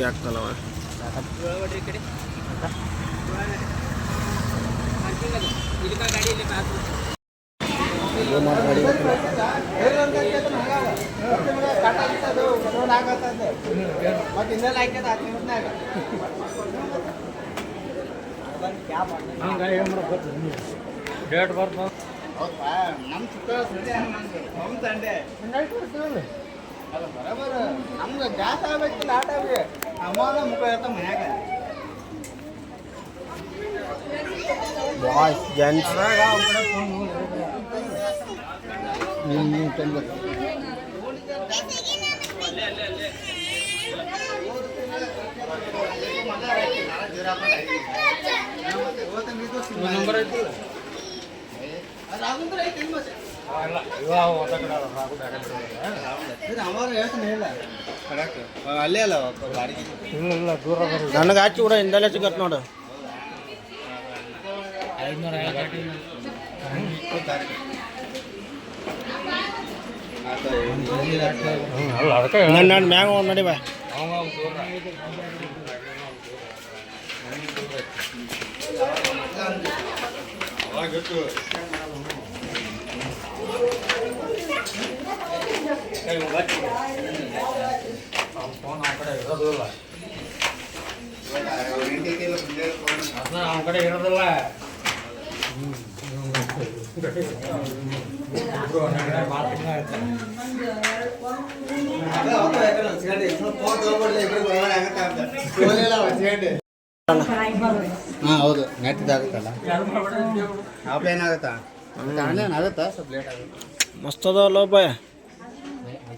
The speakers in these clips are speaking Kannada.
ಆಗ್ತಾನವ. ನಮ್ಗೆ ಗ್ಯಾಸ್ ಆಗ್ಬೇಕು ಲಾಟ್ ಆಗಿ ಅಮ್ಮನ ಮುಖ ಇರ್ತ ಮನ್ಯಾಗ ಬಾಯ್ಸ್ ಜೆಂಟ್ಸ್ ಅಲ್ಲೇ ಅಲ್ಲ ನನಗೆ ಹಚ್ಚಿ ಕೂಡ ಹಿಂದೆಲ್ಲ ಸಿಗತ್ತೆ ನೋಡು. ನನ್ನ ಮ್ಯಾಂಗ ನೋಡಿ ಬಾ. ಅವನ ಕಡೆ ಇರೋದಿಲ್ಲ. ಹೌದು ನೆಟ್ಟಿದಾಗುತ್ತಲ್ಲ ಆಫ್ಲೈನ್ ಆಗುತ್ತಾ ಆನ್ಲೈನ್ ಆಗುತ್ತಾ ಸ್ವಲ್ಪ ಲೇಟ್ ಆಗುತ್ತೆ. ಮಸ್ತ್ ಅದಾವಲ್ಲ ಬಾಯ್.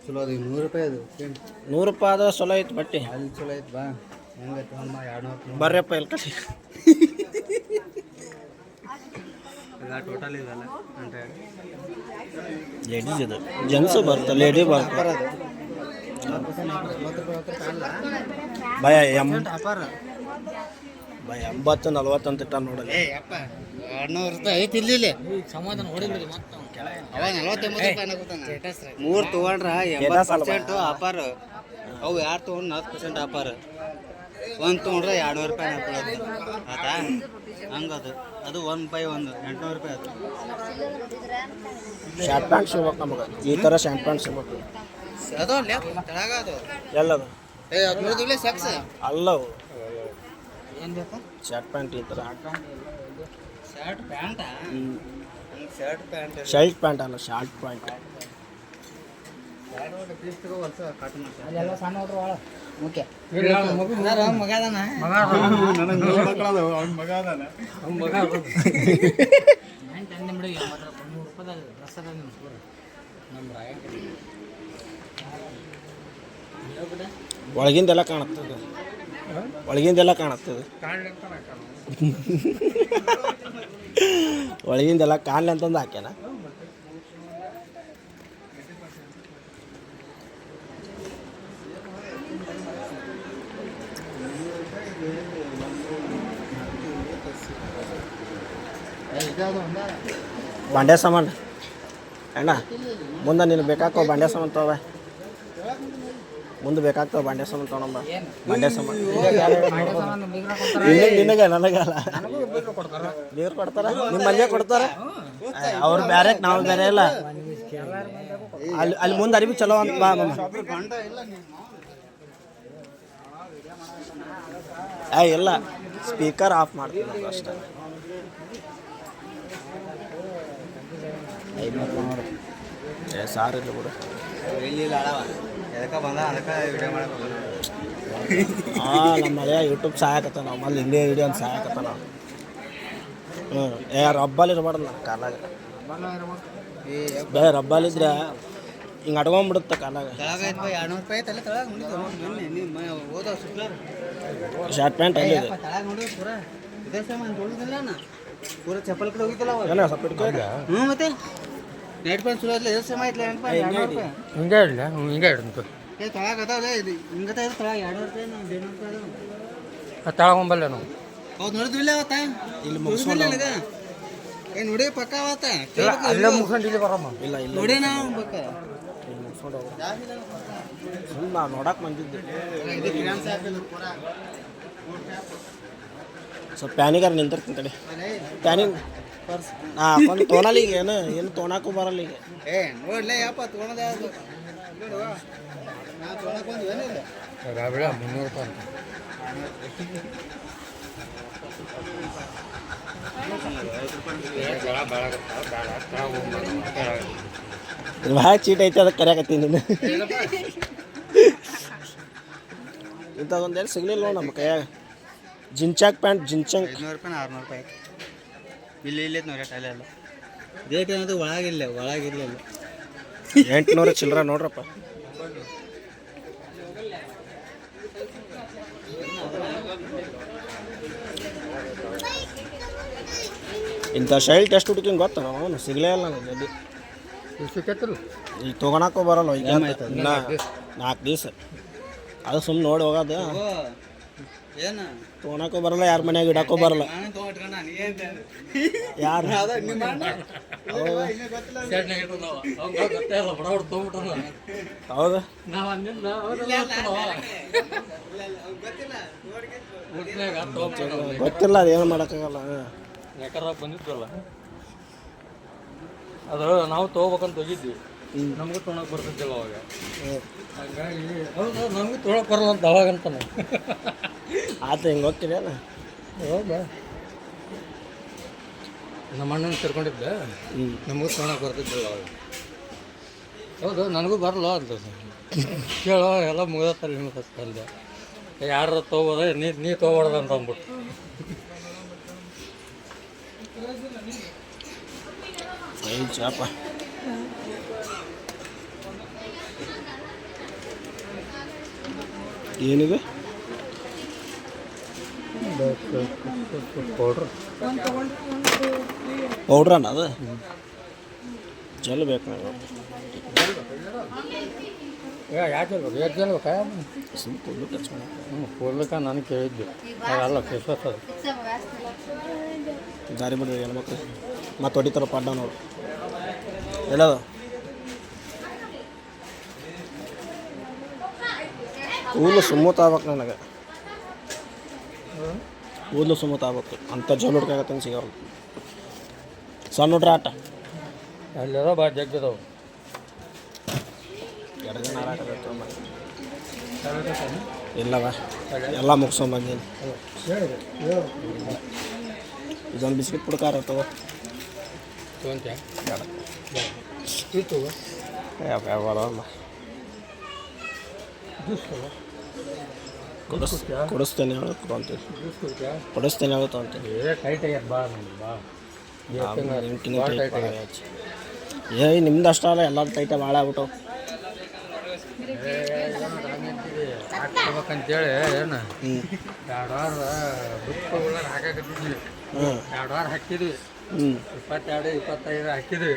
ಚಲೋ ಅದು ₹100 ಅದು ₹100 ಆದ್ರೆ ಚಲೋ ಐತಿ ಬಟ್ಟೆ. ಅಲ್ಲಿ ಚಲೋ ಐತೆ ಬಾ ಹೆಂಗೈತೆ ಅಮ್ಮ 200 ಬರ್ರಪ್ಪ ಎಲ್ಲಿ ಕಟ್ಟಿ ಟೋಟಲ್ ಇದಲ್ಲ ಅಂದರೆ ಲೇಡೀಸ್ ಇದು ಜೆಂಟ್ಸು ಬರ್ತಾ ಲೇಡಿ ಬರ್ತಾರೆ ಭಯ ಭಯ 80-40 ಅಂತ ಇಟ್ಟ ನೋಡಲ್ಲ. ₹200 ಐತಿ ಇಲ್ಲಿ ಸಮಾಧಾನ ಹೊಡಿಬಿಡಿ ಮತ್ತೆ ಅವಾಗ ₹49 3 ತೊಗೊಂಡ್ರ 80% ಆಫರ್. ಅವು ಯಾರು ತೊಗೊಂಡು 40% ಆಫರ್. ಒಂದು ತೊಗೊಂಡ್ರೆ ₹200 ಆಯ್ತಾ ಹಂಗದು. ಅದು 1/1 ₹800 ಅದು. ಶಾರ್ಟ್ ಪ್ಯಾಂಟ್ ಸಿಗ್ಬೇಕು ನಮಗೆ. ಈ ಥರ ಶಾರ್ಟ್ ಪ್ಯಾಂಟ್ ಸಿಗ್ಬೇಕು. ಅದು ತೆಳಗ ಅದು ಎಲ್ಲದು ಅದು ನೋಡಿದ್ವಿ ಸೆಕ್ಸ್ ಅಲ್ಲವು ಏನು ಬೇಕಾ ಶಾರ್ಟ್ ಪ್ಯಾಂಟ್ ಈ ಥರ. ಶರ್ಟ್ ಪ್ಯಾಂಟಾ? ಶರ್ಟ್ ಪ್ಯಾಂಟ್ ಶರ್ಟ್ ಪ್ಯಾಂಟ್ ಅಲ್ಲ ಶಾರ್ಟ್ ಪ್ಯಾಂಟ್. ಅಲ್ಲೆಲ್ಲ ಸಣ್ಣ ನೋಡ್ರಿ ಒಳ ಓಕೆ ಮಗ ಅದಾನ ತಂದೆ ಬಿಡಿ ₹300 ಡ್ರೆಸ್ ಅದ ನಿಮ್ಮ ಸ್ಕೂಲ್ ನಮ್ಮ ರಾಯ ಒಳಗಿಂದೆಲ್ಲ ಕಾಣುತ್ತದೆ. ಒಳಗಿಂದೆಲ್ಲ ಕಾಣುತ್ತದೆ. ಒಳಗಿಂದೆಲ್ಲ ಕಾಣಲಿ ಅಂತಂದು ಹಾಕ್ಯಾನ. ಬಾಂಡೆ ಸಾಮಾನು ಅಣ್ಣ ಮುಂದೆ ನೀನು ಬೇಕಾಕೋ ಬಾಂಡೆ ಸಾಮಾನು ತಗೋ. ಮುಂದೆ ಬೇಕಾಗ್ತಾವ ಬಾಂಡೆ ಸಾಮಾನು ತೊಗೊಂಬ. ಬಾಂಡೆ ಸಾಮಾನು ನಿನಗೆ ನನಗಲ್ಲ ನೀರು ಕೊಡ್ತಾರ ನಿಮ್ಮ ಮನೆಗೆ ಕೊಡ್ತಾರ. ಅವ್ರು ಬೇರೆ ನಾವು ಬೇರೆ ಇಲ್ಲ. ಅಲ್ಲಿ ಅಲ್ಲಿ ಮುಂದೆ ಅರಿವಿ ಚಲೋ ಅಂತ ಬಾ ಮಮ್ಮ. ಇಲ್ಲ ಸ್ಪೀಕರ್ ಆಫ್ ಮಾಡ್ತೀನಿ ಅಷ್ಟೇ. ಸಾರಿಲ್ಲ ಬಿಡು. ನಮ್ಮ ಮಳೆಯ ಯೂಟ್ಯೂಬ್ ಸಹಾಯಕತ್ತ ನಾವು ಮಲ್ಲಿ ಇಂಡಿಯಾ ವಿಡಿಯೋ ಅಂತ ಸಹಾಯಕತ್ತ ನಾವು. ರಬ್ಬಲ್ಲಿ ಇರಬಾರ್ದು ನನ್ನ ಕಾಲಾಗ. ರಬ್ಬಲ್ಲಿದ್ರೆ ಹಿಂಗೆ ಅಡ್ಕೊಂಬಿಡುತ್ತೆ ಕಾಲಾಗ. ಶರ್ಟ್ ಪ್ಯಾಂಟ್ ಅಲ್ಲಿ ಪೂರ ಚಪ್ಪಲ್ ಕಡೆ ಹೋಗಿದ್ದಲ್ಲ ಸ್ವಲ್ಪ ಇಟ್ಕೊಂಡ. ಮತ್ತೆ ನೈಟ್ ಪ್ಯಾಂಟ್ ಚಲೋ ಐತ್ಲ ಎಷ್ಟು ಸಮಯ ಐತ್ಲ ಹಿಂಗೆ ಇಡಲ ಹಿಂಗೆ ಇಡಂತು ತೊಳಗ ಅದಾವಲ್ಲ ಇದು ಹಿಂಗತ ಇದು ತೊಳಗ ₹200 ತಳಗೊಂಬಲ್ಲ ನಾವು ಹೌದು ನೋಡಿದ್ವಿಲ್ಲ ಅವತ್ತ ಇಲ್ಲಿ ಮುಗಿಸ್ಕೊಂಡು ಏನು ನೋಡಿ ಪಕ್ಕ ಅವತ್ತ ಅಲ್ಲೇ ಮುಗಿಸ್ಕೊಂಡು ಇಲ್ಲಿ ಬರಮ್ಮ. ಇಲ್ಲ ಇಲ್ಲ ನೋಡಿ ನಾವು ಪಕ್ಕ ಇಲ್ಲಿ ಮುಗಿಸ್ಕೊಂಡು ಸುಮ್ಮನೆ ನೋಡಕ್ಕೆ ಬಂದಿದ್ದೆ ಇದು ಕ್ರಿಯಾನ್ಸ್ ಹಾಕಿಲ್ಲ ಪೂರ ಸ್ವಲ್ಪ ಪ್ಯಾನಿಗಾರ ನಿಂತಿರ್ತೀನಿ ತಡಿ ಪ್ಯಾನಿಂಗ್ ಹಾಕೊಂಡು ತೊಗೊಳಲ್ಲ ಈಗ ಏನು ತೊಗೊಳಕ್ಕೂ ಬರಲ್ಲ ಈಗ ಏ ನೋಡ್ಲೇ ಯಪ್ಪ ತೊಗೊಳೋದು ಯಾವುದು ನೋಡುವ ನಾವು ತೊಗೊಳಕ್ಕೆ ಬಂದ್ವಿ ಏನಿಲ್ಲ ರಾಬಿಡ 300 ರೂಪಾಯಿ ಅಂತ ಇದು ಭಾಳ ಚೀಟ್ ಐತೆ ಅದಕ್ಕೆ ಕರೆಯಾಕತ್ತೀನಿ ನೀನು ಇಂಥದ್ದೊಂದೇನು ಸಿಗಲಿಲ್ಲ ನಮ್ಮ ಕೈಯಾಗ ಜಿಂಚಾಕ್ ಪ್ಯಾಂಟ್ ಜಿಂಚಂಕ್ 500 ರೂಪಾಯಿ 600 ರೂಪಾಯಿ ಇಲ್ಲಿ ಇಲ್ಲೈತೆ ನೋಡಿ ರೇಟ್ ಅಲ್ಲೆಲ್ಲ ರೇಟ್ ಏನದು ಒಳಗಿರಲಿಲ್ಲ 800 ಚಿಲ್ಲರ ನೋಡ್ರಪ್ಪ ಇಂಥ ಶೈಲ್ ಟೆಸ್ಟ್ ಹುಡುಕಿಂಗ್ ಗೊತ್ತ ಅವನು ಸಿಗಲೇ ಇಲ್ಲ ನನಗೆ ಅಲ್ಲಿ ಈಗ ತೊಗೊಳಕ್ಕೂ ಬರಲ್ಲ ಈಗ ಇನ್ನು 4 ದಿವಸ ಅದು ಸುಮ್ಮನೆ ನೋಡಿ ಹೋಗೋದು ಏನು ತೊಗೊಳಕ್ಕೂ ಬರಲ್ಲ ಯಾರ ಮನ್ಯಾಗ ಇಡಕ್ಕೂ ಬರಲ್ಲ ನಾನು ತೊಗೊಟ್ಕೊಂಡ ಯಾರು ಹೌದು ಗೊತ್ತಿಲ್ಲ ಅದೇನು ಮಾಡೋಕ್ಕಾಗಲ್ಲ ಯಾಕಂದ್ರೆ ಬಂದಿದ್ವಲ್ಲ ಅದು ನಾವು ತೊಗೋಬೇಕಂತ ಹೋಗಿದ್ವಿ ನಮಗೂ ತೊಗೊಳಕ್ಕೆ ಬರ್ತಿದ್ದಿಲ್ಲ ಅವಾಗ ಹಾಗಾಗಿ ಹೌದು ನಮಗೂ ತೊಗೊಳಕ್ಕೆ ಬರಲ್ಲ ಅಂತ ಅವಾಗ ಅಂತಾನೆ ಆತ ಹಿಂಗೆ ಹೋಗ್ತೀರೇನ ಹೌದಾ ನಮ್ಮ ಅಣ್ಣನ ಕರ್ಕೊಂಡಿದ್ದೆ ನಮಗೂ ತೊಗೊಳಕ್ಕೆ ಬರ್ತಿದ್ದಿಲ್ಲ ಅವಾಗ ಹೌದು ನನಗೂ ಬರಲ್ಲ ಅಂತ ಕೇಳೋ ಎಲ್ಲ ಮುಗಿದತ್ತಲ್ಲ ನಿಮಗೆ ಅಂದೆ ಯಾರು ತೊಗೋಬೋದ ನೀ ತೊಗೊಬಾರ್ದು ಅಂತ ಅಂದ್ಬಿಟ್ಟು ಚಾಪ ಏನಿದೆ ಪೌಡ್ರ್ ಪೌಡ್ರಣ್ಣ ಅದು ಜಲ್ ಬೇಕು ನನಗೆ ಯಾಕೆ ಎಷ್ಟು ಜನ ಬೇಕಾ ಸುಮ್ಮನೆ ಕೊಡ್ಲು ಕಚ್ಕೊಂಡು ಕೂಡ್ಲಿಕ್ಕೆ ನಾನು ಕೇಳಿದ್ದೆ ಅದಲ್ಲ ಫೇಸ್ ವಾಶ್ ಅದು ದಾರಿ ಬಿಡ್ರಿ ಹೆಣ್ಮಕ್ಳು ಮತ್ತೆ ಹೊಡಿತಾರ ಪಡ್ಡ ನೋಡು ಎಲ್ಲದು ಕೂದಲು ಸುಮ್ಮತ್ ಆಗ್ಬೇಕು ನನಗೆ ಕೂದಲು ಸುಮ್ಮತ್ ಆಗ್ಬೇಕು ಅಂಥ ಜಲ್ ಹುಡ್ಕಾಗತ್ತೆ ಸಿಗೋರು ಸಣ್ಣ ನೋಡ್ರಿ ಆಟ ಅಲ್ಲೆಲ್ಲ ಭಾಳ ಜಗ್ಗದವು 2 ದಿನ ಆರಾಕಬೇಕು ಇಲ್ಲವ ಎಲ್ಲ ಮುಗಿಸ್ಕೊಂಬಂದೀನಿ ಇದೊಂದು ಬಿಸ್ಕಿಟ್ ಪುಡ್ಕಾರ ತಗೋ ತೊಗೊಂತ್ಯಾ ಬರೋಲ್ಲ ಕೊಡಿಸ್ತೇನೆ ಹೇಳು ತೊಗೊಂತೀವಿ ಕೊಡಿಸ್ತೇನೆ ಹೇಳು ತೊಗೊಂತೀನಿ ಟೈಟ್ ಆಗ್ಯದ ಬಾ ನಮ್ಗೆ ಬಾ ನಿಮ್ದು ಅಷ್ಟ ಅಲ್ಲ ಎಲ್ಲ ಟೈಟ ಭಾಳ ಆಗ್ಬಿಟ್ಟವು ಹಾಕ್ಬೇಕಂತೇಳಿ ಏನು 2 ವಾರ ಬುಕ್ಗಳು ಹಾಕಾಕತ್ತಿದ್ವಿ 2 ವಾರ ಹಾಕಿದ್ವಿ 22 25 ಹಾಕಿದ್ವಿ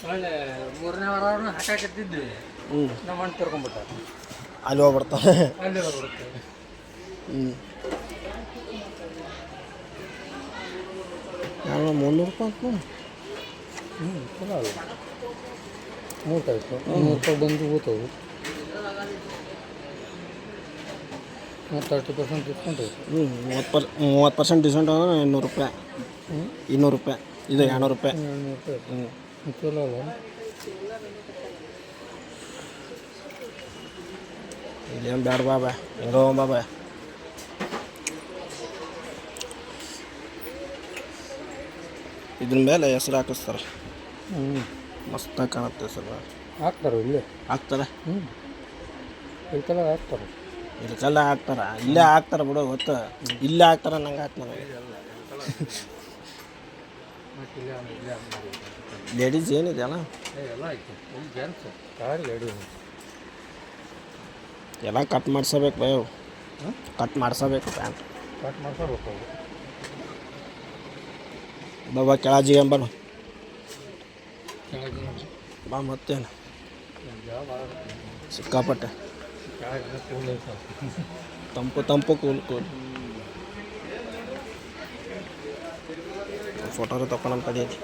ಒಳ್ಳೆ 3ನೇ ವಾರ ಹಾಕಾಕತ್ತಿದ್ವಿ ನಮ್ಮ ಮಣ್ಣು ತರ್ಕೊಂಡ್ಬಿಟ್ಟ ಅಲ್ಲಿ ಹೋಗ್ಬಿಡ್ತಾವೆ ಅಲ್ಲಿ ಹೋಗ್ಬಿಡುತ್ತೆ ನಾನು 300 ರೂಪಾಯಿ ಚಲೋ ಅಲ್ಲ 3 ಆಯಿತು 300 ರೂಪಾಯಿ ಬಂದು ಹೋಗ್ತವೆ 30% ಡಿಸ್ಕೌಂಟ್ ಐತೆ 30% ಡಿಸ್ಕೌಂಟ್ ಅಂದ್ರೆ 200 ರೂಪಾಯಿ 200 ರೂಪಾಯಿ ಇದು 200 ರೂಪಾಯಿ 200 ರೂಪಾಯಿ ಚಲೋ ಅಲ್ಲ ಇದೇನು ಬೇಡ ಬಾಬಾ ಹೆಂಗೋ ಬಾಬಾ ಇದ್ರ ಮೇಲೆ ಹೆಸರು ಹಾಕಿಸ್ತಾರೆ ಮಸ್ತಾಗಿ ಕಾಣುತ್ತೆ ಹೆಸರು ಹಾಕ್ತಾರೆ ಇಲ್ಲಿ ಹಾಕ್ತಾರೆ ಇದಕ್ಕೆಲ್ಲ ಹಾಕ್ತಾರೆ ಇದಕ್ಕೆಲ್ಲ ಹಾಕ್ತಾರ ಇಲ್ಲೇ ಹಾಕ್ತಾರೆ ಬಿಡು ಗೊತ್ತು ಇಲ್ಲೇ ಹಾಕ್ತಾರೆ ನಂಗೆ ಹಾಕ್ತ ನನಗೆ ಲೇಡೀಸ್ ಏನಿದೆ ಅಲ್ಲ ಎಲ್ಲ ಆಯ್ತು ಇಲ್ಲಿ ಜೆಂಟ್ಸ್ ಕಾರ್ ಲೇಡಿ ಎಲ್ಲ ಕಟ್ ಮಾಡ್ಸಬೇಕು ಬಯೋ ಕಟ್ ಮಾಡ್ಸಬೇಕು ಪ್ಯಾಂಟ್ ಕಟ್ ಮಾಡ್ಕೋಬೇಕು ಅವು ಬಾಬಾ ಕೆಳಜಿಗೆ ಅಂಬನು ಕೆಳಗೆ ಬಾ ಮತ್ತೇನು ಜಾಬ್ ಸಿಕ್ಕಾಪಟ್ಟೆ ಕೆಳಗೆ ಕೂಲ್ ಐತೆ ತಂಪು ತಂಪು ಕೂಲ್ ಕೂಲ್ ಫೋಟೋರು ತಗೊಂಡು ತಡೆಯಲಿ